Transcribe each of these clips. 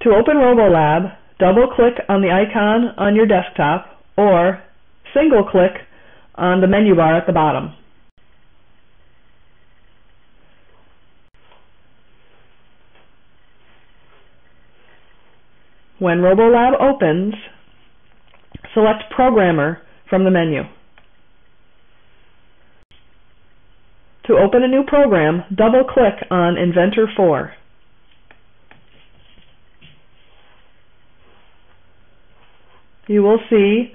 To open Robolab, double-click on the icon on your desktop or single-click on the menu bar at the bottom. When Robolab opens, select Programmer from the menu. To open a new program, double-click on Inventor 4. You will see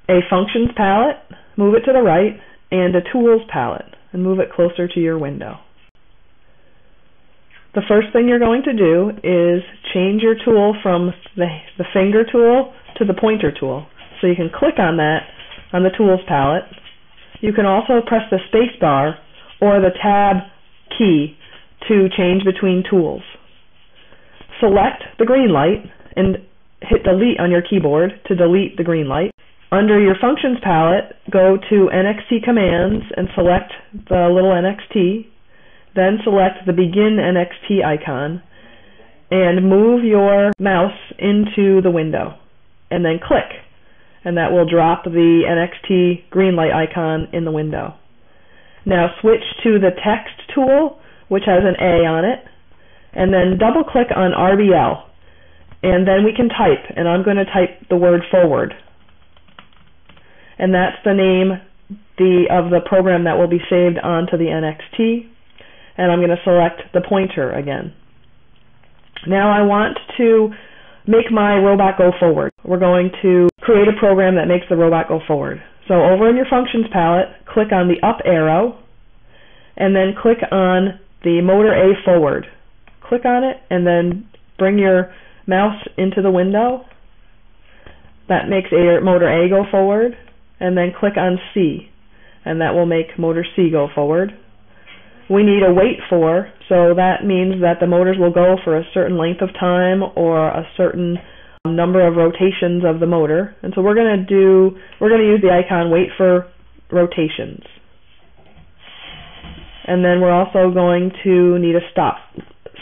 a Functions palette, move it to the right, and a Tools palette, and move it closer to your window. The first thing you're going to do is change your tool from the finger tool to the pointer tool. So you can click on that on the Tools palette. You can also press the space bar or the Tab key to change between tools. Select the green light and hit Delete on your keyboard to delete the green light. Under your Functions palette, go to NXT Commands and select the little NXT. Then select the Begin NXT icon and move your mouse into the window and then click, and that will drop the NXT green light icon in the window. Now switch to the Text tool, which has an A on it, and then double click on RBL, and then we can type, and I'm going to type the word forward, and that's the name of the program that will be saved onto the NXT. And I'm going to select the pointer again. Now I want to make my robot go forward. We're going to create a program that makes the robot go forward. So over in your Functions palette, click on the up arrow, and then click on the motor A forward. Click on it, and then bring your mouse into the window. That makes motor A go forward, and then click on C, and that will make motor C go forward. We need a wait for, so that means that the motors will go for a certain length of time or a certain number of rotations of the motor. And so we're going to use the icon wait for rotations. And then we're also going to need a stop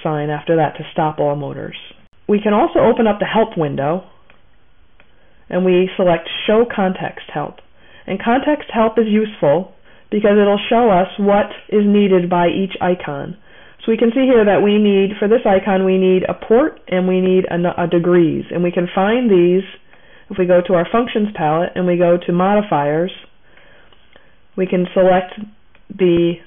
sign after that to stop all motors. We can also open up the help window, and we select Show Context Help. And context help is useful because it'll show us what is needed by each icon. So we can see here that for this icon, we need a port and we need a degrees. And we can find these if we go to our Functions palette and we go to Modifiers. We can select the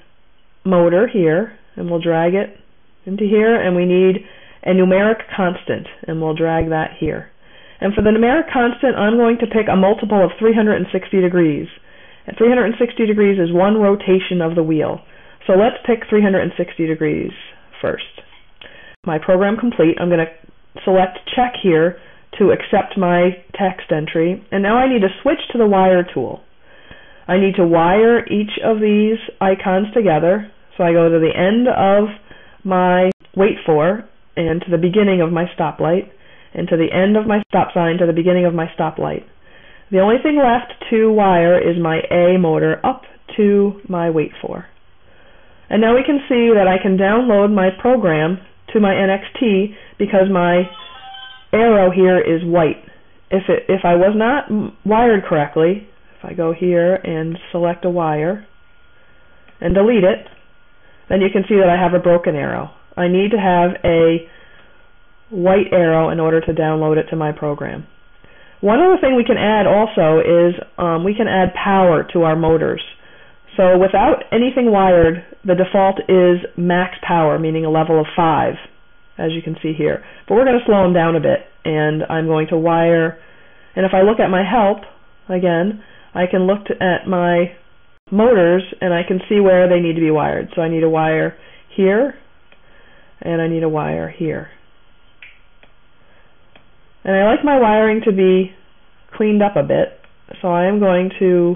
motor here, and we'll drag it into here, and we need a numeric constant, and we'll drag that here. And for the numeric constant, I'm going to pick a multiple of 360 degrees. And 360 degrees is one rotation of the wheel. So let's pick 360 degrees first. My program complete. I'm going to select Check here to accept my text entry. And now I need to switch to the Wire tool. I need to wire each of these icons together. So I go to the end of my wait for and to the beginning of my stoplight, and to the end of my stop sign to the beginning of my stoplight. The only thing left to wire is my A motor up to my wait for. And now we can see that I can download my program to my NXT because my arrow here is white. If I was not wired correctly, if I go here and select a wire and delete it, then you can see that I have a broken arrow. I need to have a white arrow in order to download it to my program. One other thing we can add also is we can add power to our motors. So without anything wired, the default is max power, meaning a level of 5, as you can see here. But we're going to slow them down a bit, and I'm going to wire. And if I look at my help, again, I can look at my motors, and I can see where they need to be wired. So I need a wire here, and I need a wire here. And I like my wiring to be cleaned up a bit, so I am going to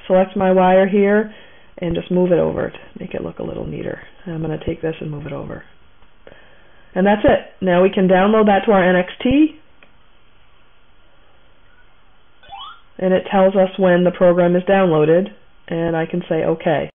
select my wire here and just move it over to make it look a little neater. And I'm going to take this and move it over. And that's it. Now we can download that to our NXT, and it tells us when the program is downloaded, and I can say OK.